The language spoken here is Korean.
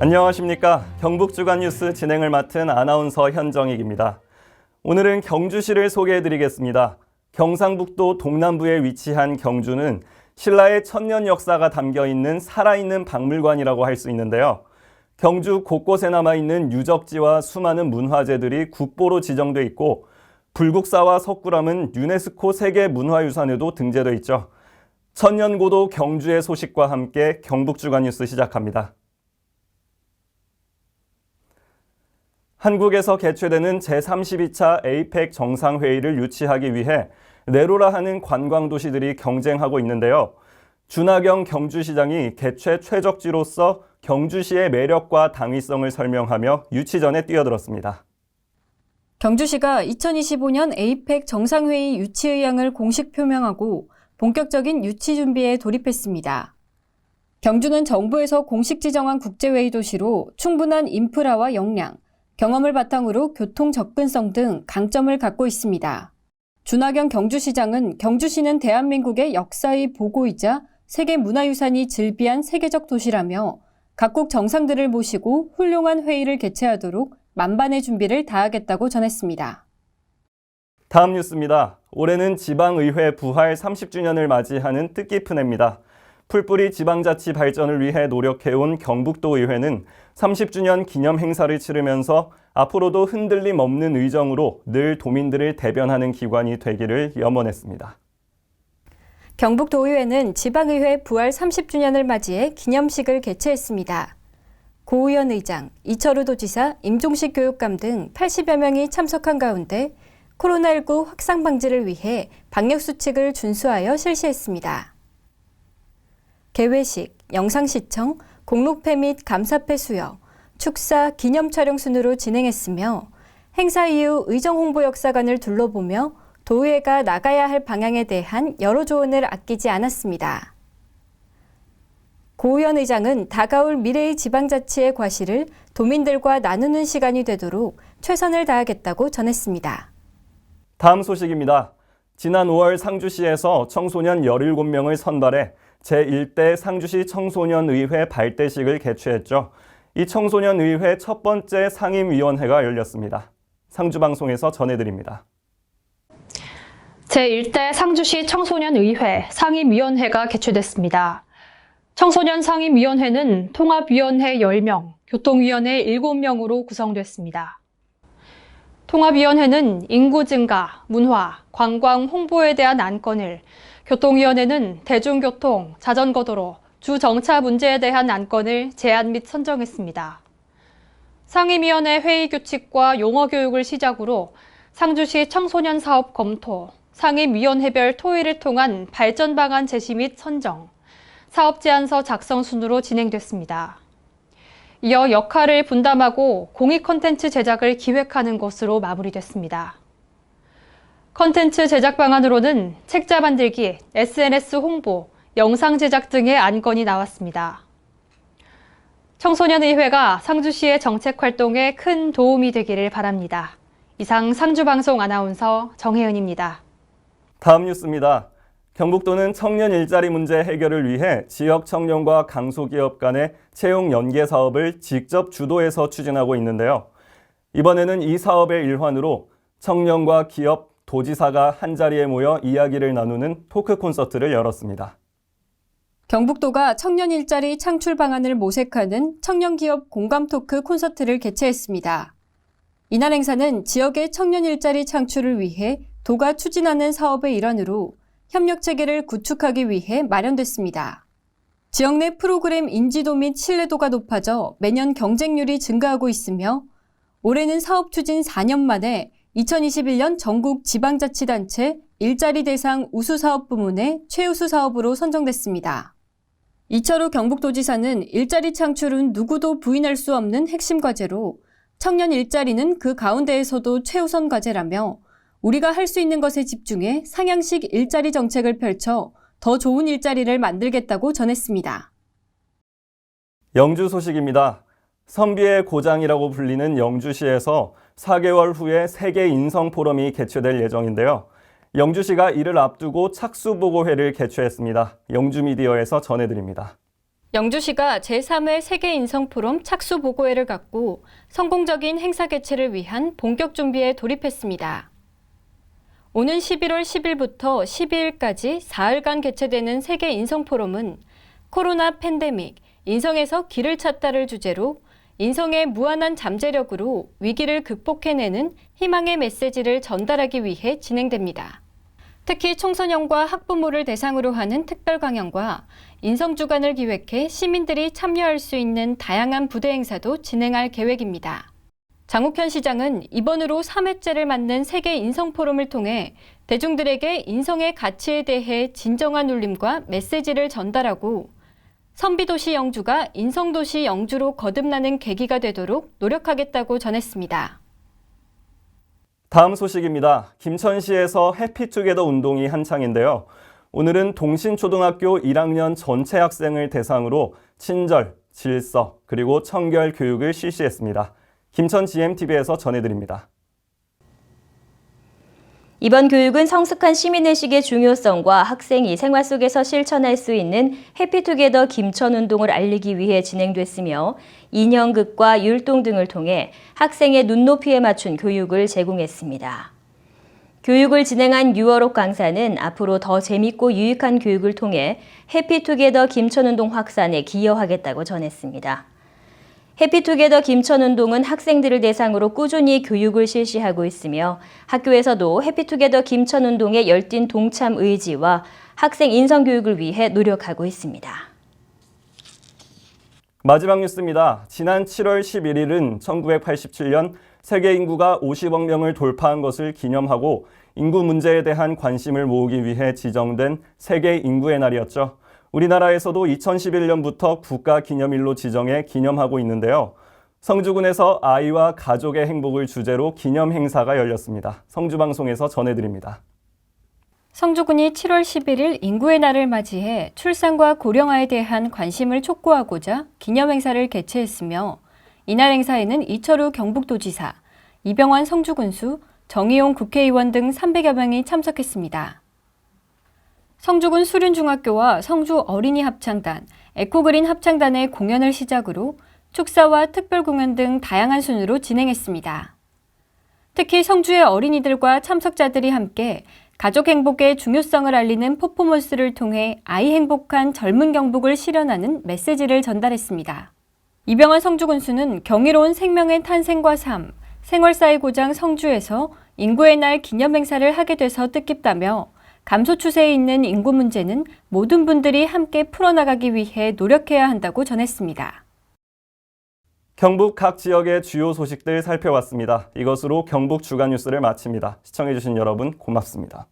안녕하십니까. 경북주간뉴스 진행을 맡은 아나운서 현정익입니다. 오늘은 경주시를 소개해드리겠습니다. 경상북도 동남부에 위치한 경주는 신라의 천년 역사가 담겨있는 살아있는 박물관이라고 할 수 있는데요. 경주 곳곳에 남아있는 유적지와 수많은 문화재들이 국보로 지정돼 있고 불국사와 석굴암은 유네스코 세계문화유산에도 등재돼 있죠. 천년고도 경주의 소식과 함께 경북주간뉴스 시작합니다. 한국에서 개최되는 제32차 에이펙 정상회의를 유치하기 위해 내로라 하는 관광도시들이 경쟁하고 있는데요. 준하경 경주시장이 개최 최적지로서 경주시의 매력과 당위성을 설명하며 유치전에 뛰어들었습니다. 경주시가 2025년 에이펙 정상회의 유치 의향을 공식 표명하고 본격적인 유치 준비에 돌입했습니다. 경주는 정부에서 공식 지정한 국제회의 도시로 충분한 인프라와 역량, 경험을 바탕으로 교통 접근성 등 강점을 갖고 있습니다. 준하경 경주시장은 경주시는 대한민국의 역사의 보고이자 세계문화유산이 즐비한 세계적 도시라며 각국 정상들을 모시고 훌륭한 회의를 개최하도록 만반의 준비를 다하겠다고 전했습니다. 다음 뉴스입니다. 올해는 지방의회 부활 30주년을 맞이하는 뜻깊은 해입니다. 풀뿌리 지방자치 발전을 위해 노력해온 경북도의회는 30주년 기념 행사를 치르면서 앞으로도 흔들림 없는 의정으로 늘 도민들을 대변하는 기관이 되기를 염원했습니다. 경북도의회는 지방의회 부활 30주년을 맞이해 기념식을 개최했습니다. 고의원 의장, 이철우 도지사, 임종식 교육감 등 80여 명이 참석한 가운데 코로나19 확산 방지를 위해 방역수칙을 준수하여 실시했습니다. 개회식, 영상시청, 공로패 및 감사패 수여, 축사, 기념 촬영 순으로 진행했으며 행사 이후 의정홍보역사관을 둘러보며 도의회가 나가야 할 방향에 대한 여러 조언을 아끼지 않았습니다. 고의원 의장은 다가올 미래의 지방자치의 과실을 도민들과 나누는 시간이 되도록 최선을 다하겠다고 전했습니다. 다음 소식입니다. 지난 5월 상주시에서 청소년 17명을 선발해 제1대 상주시 청소년의회 발대식을 개최했죠. 이 청소년의회 첫 번째 상임위원회가 열렸습니다. 상주방송에서 전해드립니다. 제1대 상주시 청소년의회 상임위원회가 개최됐습니다. 청소년 상임위원회는 통합위원회 10명, 교통위원회 7명으로 구성됐습니다. 통합위원회는 인구 증가, 문화, 관광 홍보에 대한 안건을, 교통위원회는 대중교통, 자전거도로, 주정차 문제에 대한 안건을 제안 및 선정했습니다. 상임위원회 회의 규칙과 용어 교육을 시작으로 상주시 청소년 사업 검토, 상임위원회별 토의를 통한 발전 방안 제시 및 선정, 사업 제안서 작성 순으로 진행됐습니다. 이어 역할을 분담하고 공익 콘텐츠 제작을 기획하는 것으로 마무리됐습니다. 콘텐츠 제작 방안으로는 책자 만들기, SNS 홍보, 영상 제작 등의 안건이 나왔습니다. 청소년의회가 상주시의 정책 활동에 큰 도움이 되기를 바랍니다. 이상 상주방송 아나운서 정혜은입니다. 다음 뉴스입니다. 경북도는 청년 일자리 문제 해결을 위해 지역 청년과 강소기업 간의 채용 연계 사업을 직접 주도해서 추진하고 있는데요. 이번에는 이 사업의 일환으로 청년과 기업, 도지사가 한자리에 모여 이야기를 나누는 토크 콘서트를 열었습니다. 경북도가 청년 일자리 창출 방안을 모색하는 청년기업 공감 토크 콘서트를 개최했습니다. 이날 행사는 지역의 청년 일자리 창출을 위해 도가 추진하는 사업의 일환으로 협력 체계를 구축하기 위해 마련됐습니다. 지역 내 프로그램 인지도 및 신뢰도가 높아져 매년 경쟁률이 증가하고 있으며 올해는 사업 추진 4년 만에 2021년 전국 지방자치단체 일자리 대상 우수사업 부문의 최우수 사업으로 선정됐습니다. 이철우 경북도지사는 일자리 창출은 누구도 부인할 수 없는 핵심 과제로 청년 일자리는 그 가운데에서도 최우선 과제라며 우리가 할 수 있는 것에 집중해 상향식 일자리 정책을 펼쳐 더 좋은 일자리를 만들겠다고 전했습니다. 영주 소식입니다. 선비의 고장이라고 불리는 영주시에서 4개월 후에 세계 인성 포럼이 개최될 예정인데요. 영주시가 이를 앞두고 착수보고회를 개최했습니다. 영주미디어에서 전해드립니다. 영주시가 제3회 세계인성포럼 착수보고회를 갖고 성공적인 행사 개최를 위한 본격 준비에 돌입했습니다. 오는 11월 10일부터 12일까지 4일간 개최되는 세계인성포럼은 코로나 팬데믹, 인성에서 길을 찾다를 주제로 인성의 무한한 잠재력으로 위기를 극복해내는 희망의 메시지를 전달하기 위해 진행됩니다. 특히 청소년과 학부모를 대상으로 하는 특별 강연과 인성주간을 기획해 시민들이 참여할 수 있는 다양한 부대 행사도 진행할 계획입니다. 장욱현 시장은 이번으로 3회째를 맞는 세계 인성포럼을 통해 대중들에게 인성의 가치에 대해 진정한 울림과 메시지를 전달하고 선비도시 영주가 인성도시 영주로 거듭나는 계기가 되도록 노력하겠다고 전했습니다. 다음 소식입니다. 김천시에서 해피투게더 운동이 한창인데요. 오늘은 동신초등학교 1학년 전체 학생을 대상으로 친절, 질서, 그리고 청결 교육을 실시했습니다. 김천 GMTV에서 전해드립니다. 이번 교육은 성숙한 시민의식의 중요성과 학생이 생활 속에서 실천할 수 있는 해피투게더 김천운동을 알리기 위해 진행됐으며 인형극과 율동 등을 통해 학생의 눈높이에 맞춘 교육을 제공했습니다. 교육을 진행한 유월옥 강사는 앞으로 더 재밌고 유익한 교육을 통해 해피투게더 김천운동 확산에 기여하겠다고 전했습니다. 해피투게더 김천운동은 학생들을 대상으로 꾸준히 교육을 실시하고 있으며 학교에서도 해피투게더 김천운동에 열띤 동참 의지와 학생 인성교육을 위해 노력하고 있습니다. 마지막 뉴스입니다. 지난 7월 11일은 1987년 세계 인구가 50억 명을 돌파한 것을 기념하고 인구 문제에 대한 관심을 모으기 위해 지정된 세계 인구의 날이었죠. 우리나라에서도 2011년부터 국가기념일로 지정해 기념하고 있는데요. 성주군에서 아이와 가족의 행복을 주제로 기념 행사가 열렸습니다. 성주방송에서 전해드립니다. 성주군이 7월 11일 인구의 날을 맞이해 출산과 고령화에 대한 관심을 촉구하고자 기념행사를 개최했으며 이날 행사에는 이철우 경북도지사, 이병환 성주군수, 정의용 국회의원 등 300여 명이 참석했습니다. 성주군 수륜중학교와 성주 어린이 합창단, 에코그린 합창단의 공연을 시작으로 축사와 특별 공연 등 다양한 순으로 진행했습니다. 특히 성주의 어린이들과 참석자들이 함께 가족 행복의 중요성을 알리는 퍼포먼스를 통해 아이 행복한 젊은 경북을 실현하는 메시지를 전달했습니다. 이병헌 성주군수는 경이로운 생명의 탄생과 삶, 생활사의 고장 성주에서 인구의 날 기념행사를 하게 돼서 뜻깊다며 감소 추세에 있는 인구 문제는 모든 분들이 함께 풀어나가기 위해 노력해야 한다고 전했습니다. 경북 각 지역의 주요 소식들 살펴봤습니다. 이것으로 경북 주간 뉴스를 마칩니다. 시청해주신 여러분 고맙습니다.